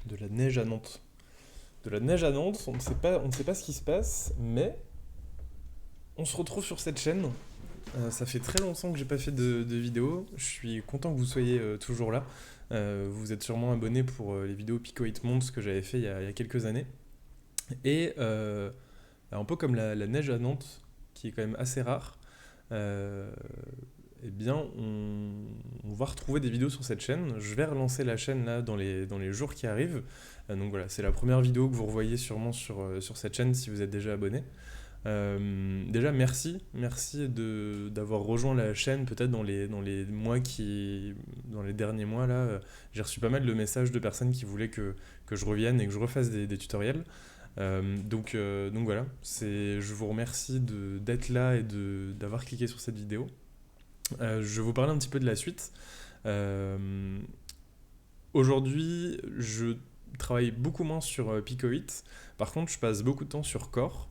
de la neige à Nantes. De la neige à Nantes, on ne sait pas ce qui se passe, mais on se retrouve sur cette chaîne. Ça fait très longtemps que j'ai pas fait de vidéo. Je suis content que vous soyez toujours là. Vous êtes sûrement abonné pour les vidéos Pico 8 Months que j'avais fait il y a quelques années. Et un peu comme la neige à Nantes, qui est quand même assez rare, euh, eh bien, on va retrouver des vidéos sur cette chaîne. Je vais relancer la chaîne là dans les jours qui arrivent. Donc voilà, c'est la première vidéo que vous revoyez sûrement sur cette chaîne si vous êtes déjà abonné. Déjà, merci d'avoir rejoint la chaîne peut-être dans les mois dans les derniers mois là. J'ai reçu pas mal de messages de personnes qui voulaient que je revienne et que je refasse des tutoriels. Donc voilà, je vous remercie d'être là et d'avoir cliqué sur cette vidéo. Je vais vous parler un petit peu de la suite. Euh, Aujourd'hui, je travaille beaucoup moins sur Pico 8. Par contre, je passe beaucoup de temps sur Core.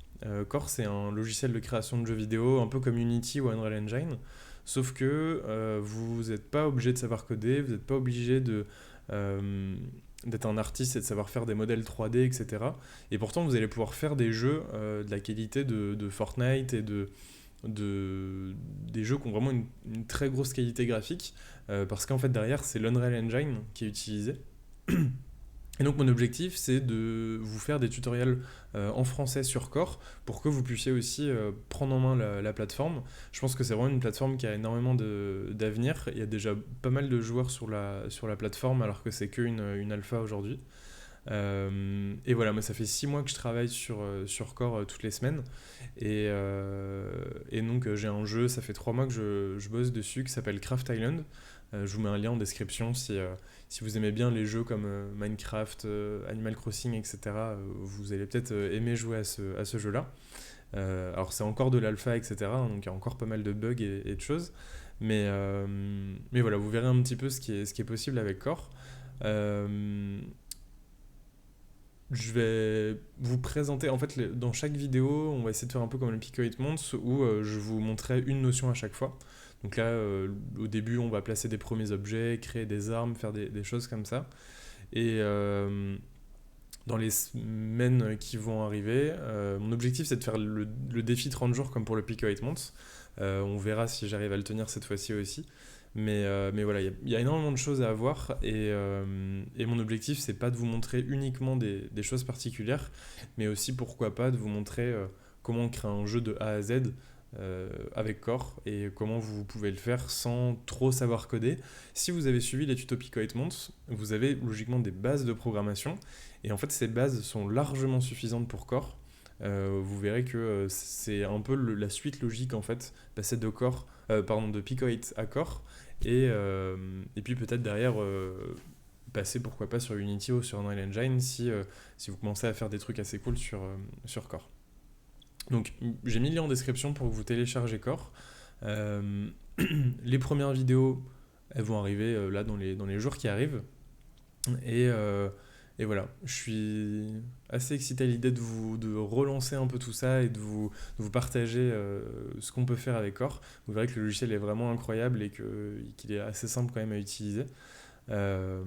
Core, c'est un logiciel de création de jeux vidéo, un peu comme Unity ou Unreal Engine. Sauf que vous n'êtes pas obligé de savoir coder, vous n'êtes pas obligé d'être un artiste et de savoir faire des modèles 3D, etc. Et pourtant, vous allez pouvoir faire des jeux de la qualité de Fortnite et des jeux qui ont vraiment une très grosse qualité graphique, parce qu'en fait derrière c'est l'Unreal Engine qui est utilisé. Et donc mon objectif c'est de vous faire des tutoriels en français sur Core pour que vous puissiez aussi prendre en main la plateforme. Je pense que c'est vraiment une plateforme qui a énormément d'avenir. Il y a déjà pas mal de joueurs sur la plateforme alors que c'est qu'une alpha aujourd'hui. Et voilà, moi ça fait 6 mois que je travaille sur Core toutes les semaines. Et donc j'ai un jeu, ça fait 3 mois que je bosse dessus qui s'appelle Craft Island. Je vous mets un lien en description si vous aimez bien les jeux comme Minecraft, Animal Crossing, etc. Vous allez peut-être aimer jouer à ce jeu-là. Alors c'est encore de l'alpha, etc. Donc il y a encore pas mal de bugs et de choses. Mais voilà, vous verrez un petit peu ce qui est possible avec Core. Euh, je vais vous présenter, en fait, dans chaque vidéo, on va essayer de faire un peu comme le Pico 8 Months où je vous montrerai une notion à chaque fois. Donc là, au début, on va placer des premiers objets, créer des armes, faire des choses comme ça. Et dans les semaines qui vont arriver, mon objectif c'est de faire le défi 30 jours comme pour le Pico 8 Months. On verra si j'arrive à le tenir cette fois-ci aussi. Mais voilà, il y a énormément de choses à avoir et mon objectif, c'est pas de vous montrer uniquement des choses particulières, mais aussi pourquoi pas de vous montrer comment on crée un jeu de A à Z avec Core et comment vous pouvez le faire sans trop savoir coder. Si vous avez suivi les tutos Pico 8 Months, vous avez logiquement des bases de programmation et en fait, ces bases sont largement suffisantes pour Core. Vous verrez que c'est un peu la suite logique en fait, passer de Pico 8 à Core. Et puis peut-être derrière passer pourquoi pas sur Unity ou sur Unreal Engine si vous commencez à faire des trucs assez cool sur Core. Donc j'ai mis le lien en description pour que vous téléchargez Core. Euh, les premières vidéos, elles vont arriver là dans les jours qui arrivent. Et, euh, et voilà, je suis assez excité à l'idée de relancer un peu tout ça et de vous partager ce qu'on peut faire avec Core. Vous verrez que le logiciel est vraiment incroyable et qu'il est assez simple quand même à utiliser. Euh,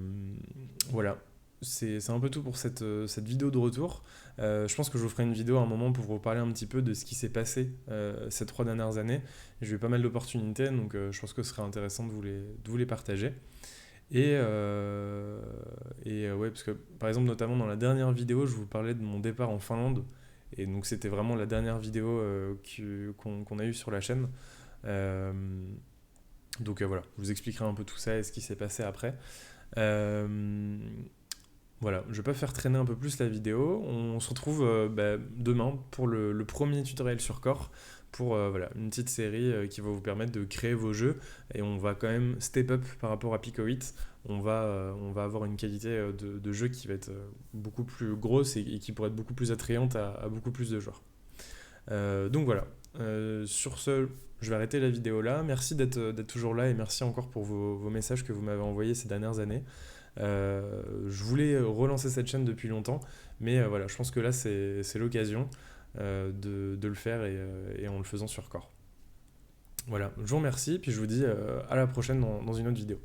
voilà, c'est un peu tout pour cette vidéo de retour. Je pense que je vous ferai une vidéo à un moment pour vous parler un petit peu de ce qui s'est passé ces 3 dernières années. J'ai eu pas mal d'opportunités, donc je pense que ce serait intéressant de vous les partager. Ouais, parce que par exemple, notamment dans la dernière vidéo, je vous parlais de mon départ en Finlande. Et donc, c'était vraiment la dernière vidéo qu'on a eue sur la chaîne. Euh, donc voilà, je vous expliquerai un peu tout ça et ce qui s'est passé après. Euh, voilà, je vais pas faire traîner un peu plus la vidéo. On se retrouve demain pour le premier tutoriel sur Core, pour voilà, une petite série qui va vous permettre de créer vos jeux. Et on va quand même step up par rapport à Pico 8. On va avoir une qualité de jeu qui va être beaucoup plus grosse et qui pourrait être beaucoup plus attrayante à beaucoup plus de joueurs. Donc voilà. Sur ce, je vais arrêter la vidéo là. Merci d'être toujours là et merci encore pour vos messages que vous m'avez envoyés ces dernières années. Je voulais relancer cette chaîne depuis longtemps, mais voilà, je pense que là c'est l'occasion de le faire et en le faisant sur Core. Voilà, je vous remercie, puis je vous dis à la prochaine dans une autre vidéo.